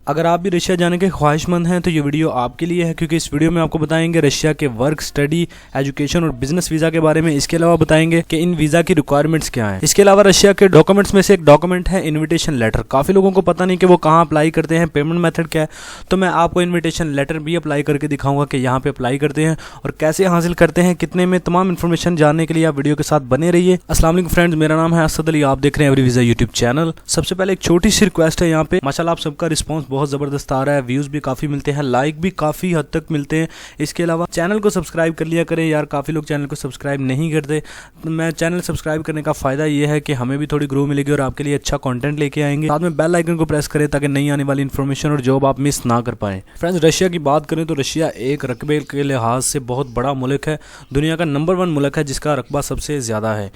अगर आप भी रशिया जाने के ख्वाहिशमंद हैं तो ये वीडियो आपके लिए है, क्योंकि इस वीडियो में आपको बताएंगे रशिया के वर्क, स्टडी, एजुकेशन और बिजनेस वीज़ा के बारे में। इसके अलावा बताएंगे कि इन वीज़ा की रिक्वायरमेंट्स क्या हैं। इसके अलावा रशिया के डॉक्यूमेंट्स में से एक डॉक्यूमेंट है इन्विटेशन लेटर। काफ़ी लोगों को पता नहीं कि वो कहाँ अप्लाई करते हैं, पेमेंट मेथड क्या है, तो मैं आपको इन्विटेशन लेटर भी अप्लाई करके दिखाऊंगा कि यहाँ पे अप्लाई करते हैं और कैसे हासिल करते हैं, कितने में। तमाम इन्फॉर्मेशन जानने के लिए आप वीडियो के साथ बने रहिए। अस्सलाम वालेकुम फ्रेंड्स, मेरा नाम है असद अली, आप देख रहे हैं एवरी वीज़ा यूट्यूब चैनल। सबसे पहले एक छोटी सी रिक्वेस्ट है, यहाँ पे माशाल्लाह आप सबका रिस्पॉन्स बहुत ज़बरदस्त आ रहा है, व्यूज़ भी काफ़ी मिलते हैं, लाइक भी काफ़ी हद तक मिलते हैं। इसके अलावा चैनल को सब्सक्राइब कर लिया करें यार, काफ़ी लोग चैनल को सब्सक्राइब नहीं करते। मैं चैनल सब्सक्राइब करने का फ़ायदा ये है कि हमें भी थोड़ी ग्रो मिलेगी और आपके लिए अच्छा कंटेंट लेके आएंगे। साथ में बेल आइकन को प्रेस करें ताकि नई आने वाली इन्फॉर्मेशन और जॉब आप मिस ना कर पाएँ। फ्रेंड्स, रशिया की बात करें तो रशिया एक रकबे के लिहाज से बहुत बड़ा मुल्क है, दुनिया का नंबर 1 मुल्क है जिसका रकबा सबसे ज़्यादा है।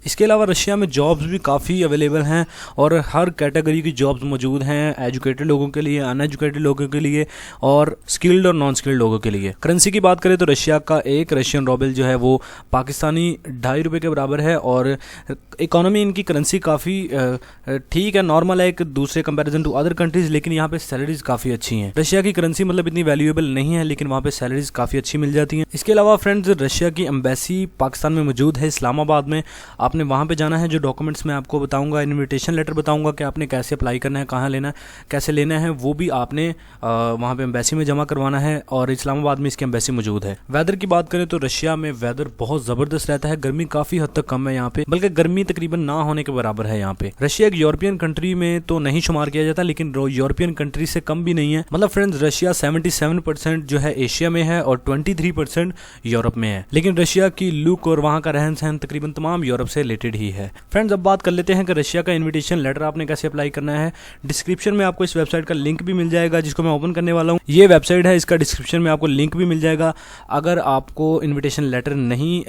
इसके अलावा रशिया में जॉब्स भी काफ़ी अवेलेबल हैं और हर कैटेगरी की जॉब्स मौजूद हैं, एजुकेटेड लोगों के लिए, अनएजुकेटेड लोगों के लिए और स्किल्ड और नॉन स्किल्ड लोगों के लिए। करेंसी की बात करें तो रशिया का एक रशियन रूबल जो है वो पाकिस्तानी 2.5 रुपये के बराबर है और इकोनॉमी इनकी करेंसी काफ़ी ठीक है, नॉर्मल है एक दूसरे कंपैरिजन टू अदर कंट्रीज़, लेकिन यहाँ पे सैलरीज काफ़ी अच्छी हैं। रशिया की करेंसी मतलब इतनी वैल्यूएबल नहीं है, लेकिन वहाँ पे सैलरीज काफ़ी अच्छी मिल जाती हैं। इसके अलावा फ्रेंड्स, रशिया की एम्बेसी पाकिस्तान में मौजूद है, इस्लामाबाद में। आपने वहाँ पे जाना है। जो डॉक्यूमेंट्स मैं आपको बताऊंगा, इनविटेशन लेटर बताऊंगा कि आपने कैसे अप्लाई करना है, कहाँ लेना है, कैसे लेना है, वो भी आपने वहाँ पे एम्बेसी में जमा करवाना है और इस्लामाबाद में इसकी एम्बेसी मौजूद है। वेदर की बात करें तो रशिया में वेदर बहुत ज़बरदस्त रहता है, गर्मी काफ़ी हद तक कम है यहाँ पे, बल्कि गर्मी तकरीबन ना होने के बराबर है यहाँ पे। रशिया एक यूरोपियन कंट्री में तो नहीं शुमार किया जाता, लेकिन यूरोपियन कंट्री से कम भी नहीं है। मतलब फ्रेंड्स, रशिया 77% जो है एशिया में है और 23% यूरोप में है, लेकिन रशिया की लुक और वहाँ का रहन सहन तकरीबन तमाम यूरोप से रिलेटेड ही है। फ्रेंड्स, अब बात कर लेते हैं कि रशिया का इनविटेशन लेटर आपने कैसे अप्लाई करना है। डिस्क्रिप्शन में आपको इस वेबसाइट का लिंक भी मिल जाएगा, जिसको मैं ओपन करने वाला हूँ। ये वेबसाइट है, इसका डिस्क्रिप्शन में आपको लिंक भी मिल जाएगा। अगर आपको इनविटेशन लेटर नहीं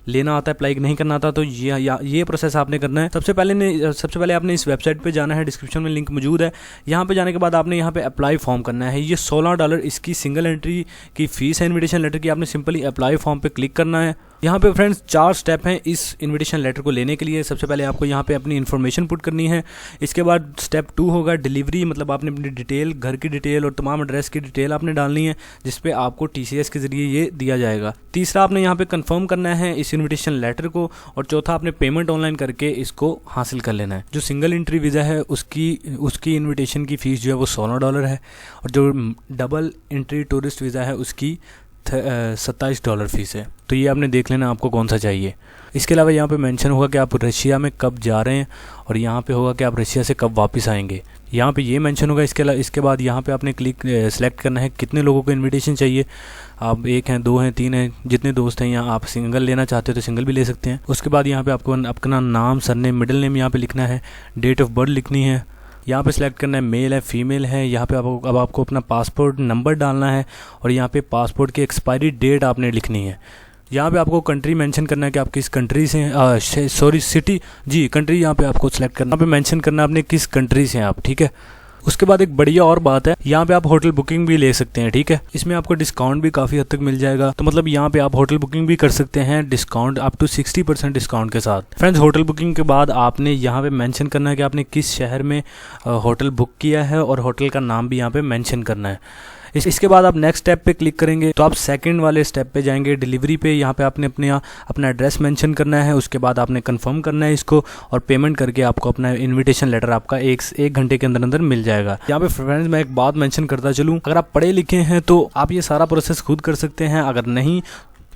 लेना आता है, अप्लाई नहीं करना आता, तो ये प्रोसेस आपने करना है। सबसे पहले आपने इस वेबसाइट पर जाना है, डिस्क्रिप्शन में लिंक मौजूद है। यहाँ पे जाने के बाद आपने यहाँ पे अप्लाई फॉर्म करना है। ये $16 इसकी सिंगल एंट्री की फीस है इनविटेशन लेटर की। आपने सिंपली अप्लाई फॉर्म पे क्लिक करना है। यहाँ पे फ्रेंड्स 4 स्टेप हैं इस इनविटेशन लेटर को लेने के लिए। सबसे पहले आपको यहाँ पे अपनी इन्फॉर्मेशन पुट करनी है। इसके बाद स्टेप 2 होगा डिलीवरी, मतलब आपने अपनी डिटेल, घर की डिटेल और तमाम एड्रेस की डिटेल आपने डालनी है, जिसपे आपको TCS के जरिए ये दिया जाएगा। तीसरा, आपने यहाँ पे कंफर्म करना है इस इन्विटेशन लेटर को और चौथा, आपने पेमेंट ऑनलाइन करके इसको हासिल कर लेना है। जो सिंगल एंट्री वीज़ा है उसकी इन्विटेशन की फ़ीस जो है वो $16 है और जो डबल एंट्री टूरिस्ट वीज़ा है उसकी $27 फीस है। तो ये आपने देख लेना आपको कौन सा चाहिए। इसके अलावा यहाँ पे मेंशन होगा कि आप रशिया में कब जा रहे हैं और यहाँ पे होगा कि आप रशिया से कब वापस आएंगे। यहाँ पे ये मेंशन होगा। इसके बाद यहाँ पे आपने सेलेक्ट करना है कितने लोगों को इनविटेशन चाहिए। आप 1 हैं, 2 हैं, 3 हैं, जितने दोस्त हैं। यहाँ आप सिंगल लेना चाहते हो तो सिंगल भी ले सकते हैं। उसके बाद यहाँ पे आपको अपना नाम, सरनेम, मिडिल नेम यहाँ पे लिखना है, डेट ऑफ बर्थ लिखनी है। यहाँ पे सिलेक्ट करना है मेल है, फीमेल है। यहाँ पे अब आपको अपना पासपोर्ट नंबर डालना है और यहाँ पे पासपोर्ट की एक्सपायरी डेट आपने लिखनी है। यहाँ पे आपको कंट्री मेंशन करना है कि आप किस कंट्री से हैं, सिटी जी कंट्री यहाँ पे आपको सिलेक्ट करना, यहाँ पे मेंशन करना है आपने किस कंट्री से हैं आप, ठीक है। उसके बाद एक बढ़िया और बात है, यहाँ पे आप होटल बुकिंग भी ले सकते हैं, ठीक है। इसमें आपको डिस्काउंट भी काफ़ी हद तक मिल जाएगा। तो मतलब यहाँ पे आप होटल बुकिंग भी कर सकते हैं, डिस्काउंट अप टू 60% डिस्काउंट के साथ। फ्रेंड्स, होटल बुकिंग के बाद आपने यहाँ पे मेंशन करना है कि आपने किस शहर में होटल बुक किया है और होटल का नाम भी यहाँ पे मेंशन करना है। इसके बाद आप नेक्स्ट स्टेप पे क्लिक करेंगे तो आप सेकंड वाले स्टेप पे जाएंगे, डिलीवरी पे। यहाँ पे आपने अपना एड्रेस मेंशन करना है। उसके बाद आपने कंफर्म करना है इसको और पेमेंट करके आपको अपना इनविटेशन लेटर आपका एक घंटे के अंदर मिल जाएगा। यहाँ पे फ्रेंड्स, मैं एक बात मेंशन करता चलूँ, अगर आप पढ़े लिखे हैं तो आप ये सारा प्रोसेस खुद कर सकते हैं, अगर नहीं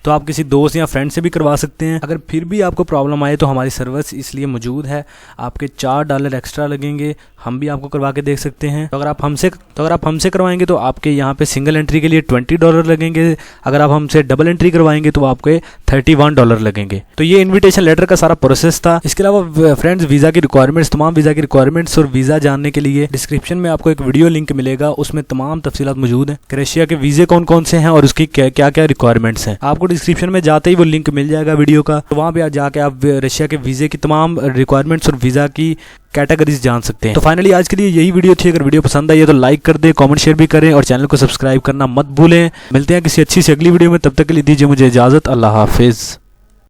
तो आप किसी दोस्त या फ्रेंड से भी करवा सकते हैं। अगर फिर भी आपको प्रॉब्लम आए तो हमारी सर्विस इसलिए मौजूद है। आपके $4 एक्स्ट्रा लगेंगे, हम भी आपको करवा के देख सकते हैं। तो अगर आप हमसे करवाएंगे तो आपके यहाँ पे सिंगल एंट्री के लिए $20 लगेंगे। अगर आप हमसे डबल एंट्री करवाएंगे तो आपके $31 लगेंगे। तो ये इन्विटेशन लेटर का सारा प्रोसेस था। इसके अलावा फ्रेंड्स, वीज़ा की रिक्वायरमेंट्स, तमाम वीज़ा की रिक्वायरमेंट्स और वीज़ा जानने के लिए डिस्क्रिप्शन में आपको एक वीडियो लिंक मिलेगा, उसमें तमाम तफसीलात मौजूद हैं। रशिया के वीज़े कौन कौन से हैं और उसकी क्या क्या रिक्वायरमेंट्स हैं। आपको डिस्क्रिप्शन में जाते ही वो लिंक मिल जाएगा वीडियो का, तो वहाँ पे जाके आप रशिया के वीज़े की तमाम रिक्वायरमेंट्स और वीज़ा की कैटेगरीज जान सकते हैं। तो फाइनली आज के लिए यही वीडियो थी। अगर वीडियो पसंद आई है तो लाइक कर दें, कमेंट शेयर भी करें और चैनल को सब्सक्राइब करना मत भूलें। मिलते हैं किसी अच्छी सी अगली वीडियो में, तब तक के लिए दीजिए मुझे इजाज़त। अल्लाह हाफिज़।